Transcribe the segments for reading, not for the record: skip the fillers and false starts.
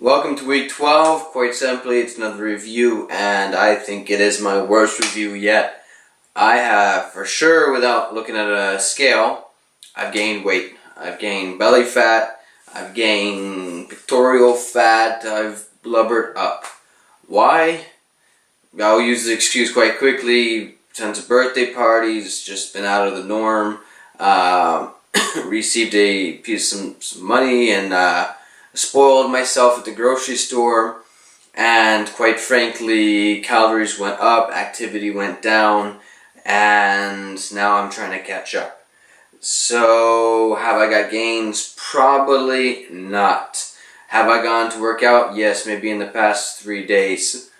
Welcome to week 12. Quite simply, it's another review, and I think it is my worst review yet. I have, for sure, without looking at a scale, I've gained weight. I've gained belly fat, I've gained pectoral fat, I've blubbered up. Why? I'll use the excuse quite quickly. Tons of birthday parties, just been out of the norm. Received a piece of some money and spoiled myself at the grocery store, and quite frankly, calories went up, activity went down, and now I'm trying to catch up. So, have I got gains? Probably not. Have I gone to work out? Yes, maybe in the past 3 days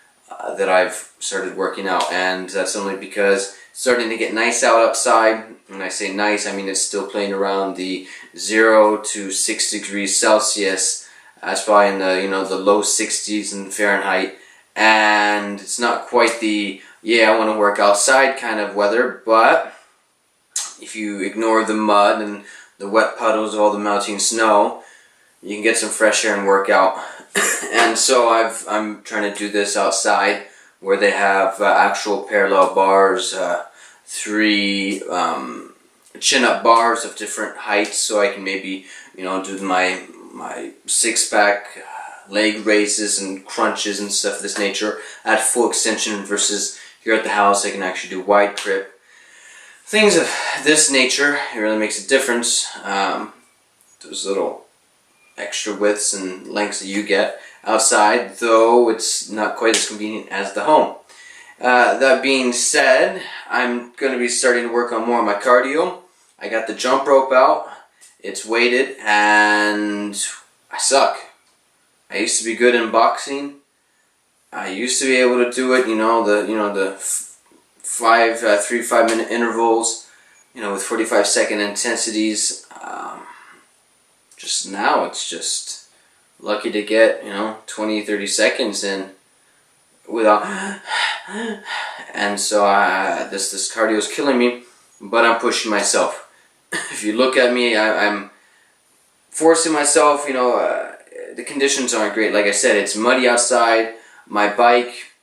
that I've started working out, and that's only because it's starting to get nice out outside. When I say nice, I mean it's still playing around the 0 to 6 degrees Celsius. That's probably in the low 60s in Fahrenheit, and it's not quite the I want to work outside kind of weather, but if you ignore the mud and the wet puddles of all the melting snow, you can get some fresh air and work out. And so I'm trying to do this outside where they have actual parallel bars, 3 chin-up bars of different heights, so I can maybe do my 6-pack leg raises and crunches and stuff of this nature at full extension, versus here at the house I can actually do wide grip. Things of this nature, it really makes a difference. Those little extra widths and lengths that you get outside, though it's not quite as convenient as the home. That being said, I'm going to be starting to work on more of my cardio. I got the jump rope out. It's weighted, and I suck. I used to be good in boxing. I used to be able to do it, the 3 5-minute intervals, with 45-second intensities. Just now, it's just lucky to get 20-30 seconds in without. And so this cardio is killing me, but I'm pushing myself. If you look at me, I'm forcing myself. The conditions aren't great. Like I said, it's muddy outside. My bike,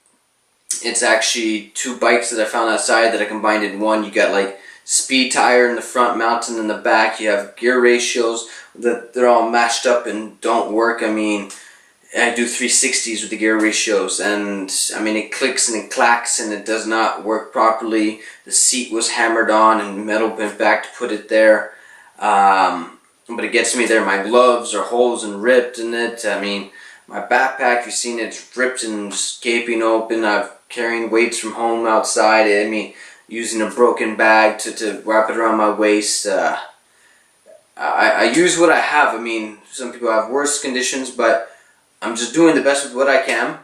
it's actually 2 bikes that I found outside that I combined in one. You got like speed tire in the front, mountain in the back. You have gear ratios that they're all matched up and don't work. I mean, I do 360s with the gear ratios, and I mean it clicks and it clacks and it does not work properly. The seat was hammered on and metal bent back to put it there, but it gets me there. My gloves are holes and ripped in it. I mean, my backpack, you've seen it's ripped and just gaping open. I'm carrying weights from home outside. I mean, using a broken bag to wrap it around my waist. I use what I have. I mean, some people have worse conditions, but I'm just doing the best with what I can.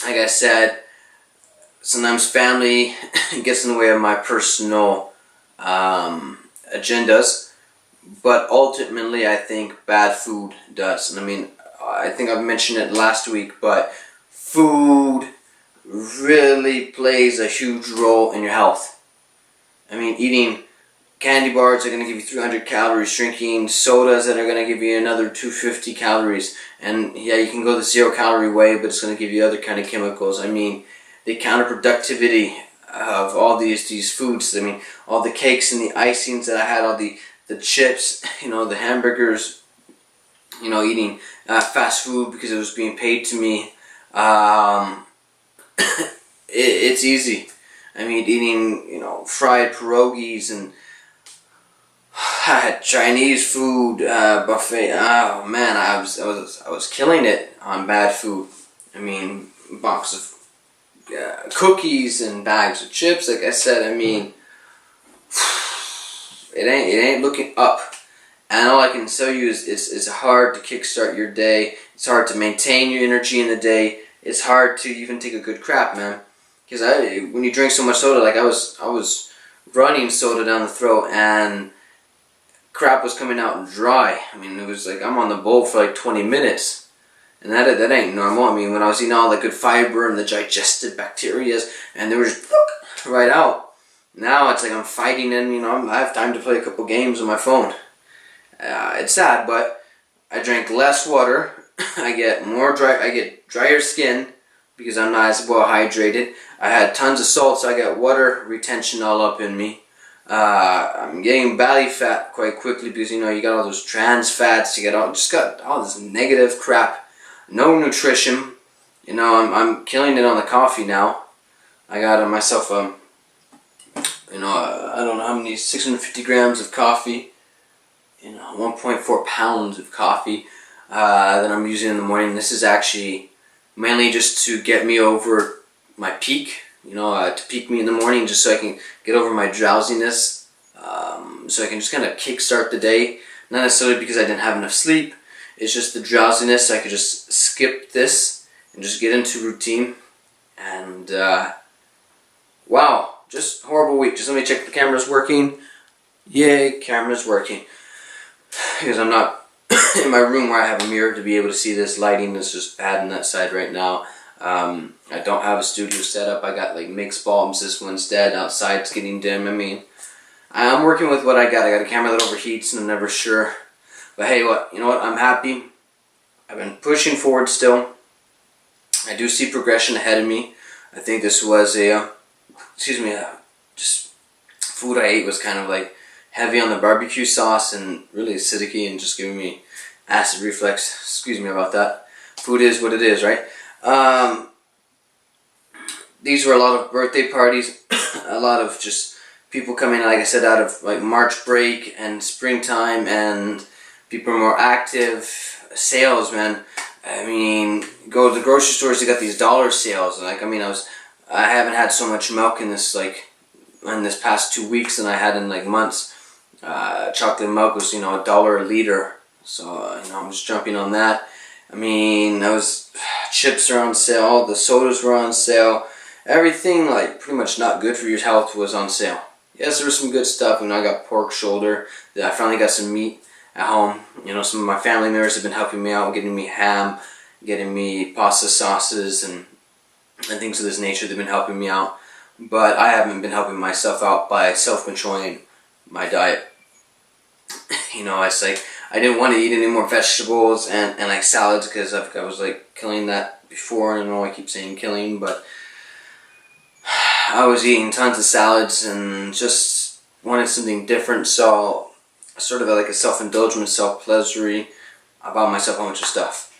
Like I said, sometimes family gets in the way of my personal agendas, but ultimately I think bad food does. And I mean, I think I've mentioned it last week, but food really plays a huge role in your health. I mean, eating candy bars are going to give you 300 calories, drinking sodas that are going to give you another 250 calories, and yeah, you can go the 0-calorie way, but it's going to give you other kind of chemicals. I mean, the counterproductivity of all these foods. I mean, all the cakes and the icings that I had, all the chips, the hamburgers, eating fast food because it was being paid to me. It's easy. I mean, eating, fried pierogies and Chinese food buffet. Oh man, I was killing it on bad food. I mean, box of cookies and bags of chips. Like I said, I mean, it ain't looking up. And all I can tell you is it's hard to kickstart your day. It's hard to maintain your energy in the day. It's hard to even take a good crap, man. Because when you drink so much soda, like I was running soda down the throat, and crap was coming out dry. I mean, it was like I'm on the bowl for like 20 minutes, and that ain't normal. I mean, when I was eating all the good fiber and the digested bacteria, and they were just right out. Now it's like I'm fighting, and I have time to play a couple games on my phone. It's sad, but I drank less water I get drier skin because I'm not as well hydrated. I had tons of salt, so I got water retention all up in me. I'm getting belly fat quite quickly because you got all those trans fats. You got all this negative crap. No nutrition. I'm killing it on the coffee now. I got myself I don't know how many, 650 grams of coffee. 1.4 pounds of coffee that I'm using in the morning. This is actually mainly just to get me over my peak. To peak me in the morning, just so I can get over my drowsiness, so I can just kind of kickstart the day. Not necessarily because I didn't have enough sleep. It's just the drowsiness. So I could just skip this and just get into routine. And wow, just horrible week. Just let me check the camera's working. Yay, camera's working. Because I'm not in my room where I have a mirror to be able to see this. Lighting is just bad on that side right now. I don't have a studio set up. I got like mixed bulbs. This one's dead. Outside it's getting dim. I mean, I'm working with what I got. I got a camera that overheats and I'm never sure. But hey, you know what? I'm happy. I've been pushing forward still. I do see progression ahead of me. I think this was just food I ate was kind of like heavy on the barbecue sauce and really acidic and just giving me acid reflux. Excuse me about that. Food is what it is, right? These were a lot of birthday parties, a lot of just people coming, like I said, out of like March break and springtime, and people are more active. Sales, man. I mean, go to the grocery stores, they got these dollar sales. Like, I haven't had so much milk in this past 2 weeks than I had in like months. Chocolate milk was, $1 a liter. So, I'm just jumping on that. Chips are on sale, the sodas were on sale. Everything, like, pretty much not good for your health was on sale. Yes, there was some good stuff. I got pork shoulder. I finally got some meat at home. Some of my family members have been helping me out, getting me ham, getting me pasta sauces, and things of this nature. They've been helping me out. But I haven't been helping myself out by self-controlling my diet. It's like I didn't want to eat any more vegetables and like salads because I was like killing that before. And I know I keep saying killing, but I was eating tons of salads and just wanted something different. So sort of like a self-indulgent, self-pleasury. I bought myself a bunch of stuff.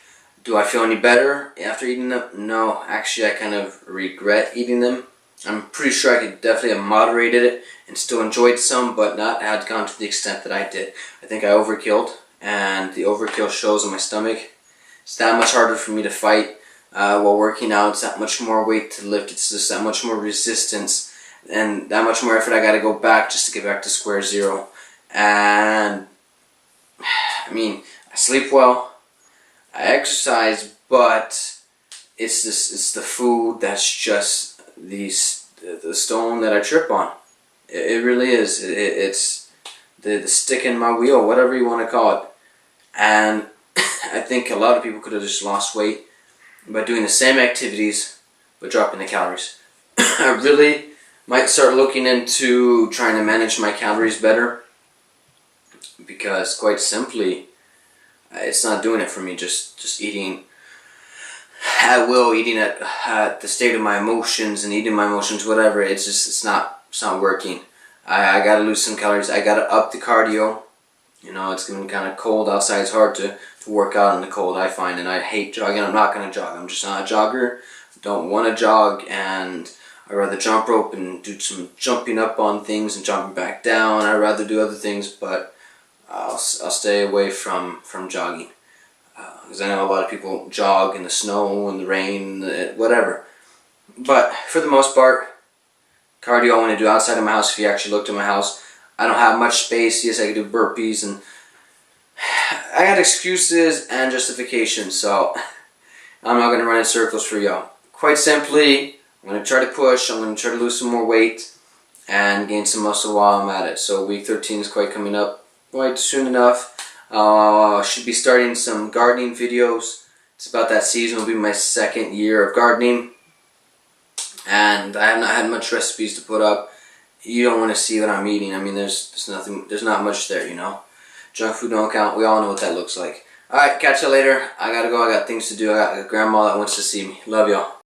Do I feel any better after eating them? No, actually I kind of regret eating them. I'm pretty sure I could definitely have moderated it and still enjoyed some, but not had gone to the extent that I did. I think I overkilled, and the overkill shows in my stomach. It's that much harder for me to fight while working out. It's that much more weight to lift. It's just that much more resistance, and that much more effort I got to go back just to get back to square zero. And I sleep well, I exercise, but it's the food that's just the stone that I trip on. It really is. It's the stick in my wheel, whatever you want to call it. And I think a lot of people could have just lost weight by doing the same activities but dropping the calories. I really might start looking into trying to manage my calories better, because quite simply it's not doing it for me. Just eating at will, eating at the state of my emotions and eating my emotions, whatever. It's not working. I gotta lose some calories. I gotta up the cardio. It's gonna be kind of cold outside. It's hard to work out in the cold, I find, and I hate jogging. I'm not gonna jog. I'm just not a jogger. Don't want to jog, and I'd rather jump rope and do some jumping up on things and jumping back down. I'd rather do other things, but I'll stay away from jogging. Because I know a lot of people jog in the snow and the rain, whatever. But for the most part, cardio I want to do outside of my house. If you actually looked at my house, I don't have much space. Yes, I can do burpees, and I got excuses and justifications, so I'm not going to run in circles for y'all. Quite simply, I'm going to try to push. I'm going to try to lose some more weight and gain some muscle while I'm at it. So week 13 is quite coming up quite soon enough. Should be starting some gardening videos. It's about that season. It'll be my second year of gardening, and I have not had much recipes to put up. You don't want to see what I'm eating. There's not much there, Junk food don't count. We all know what that looks like. Alright, catch you later. I gotta go. I got things to do. I got a grandma that wants to see me. Love y'all.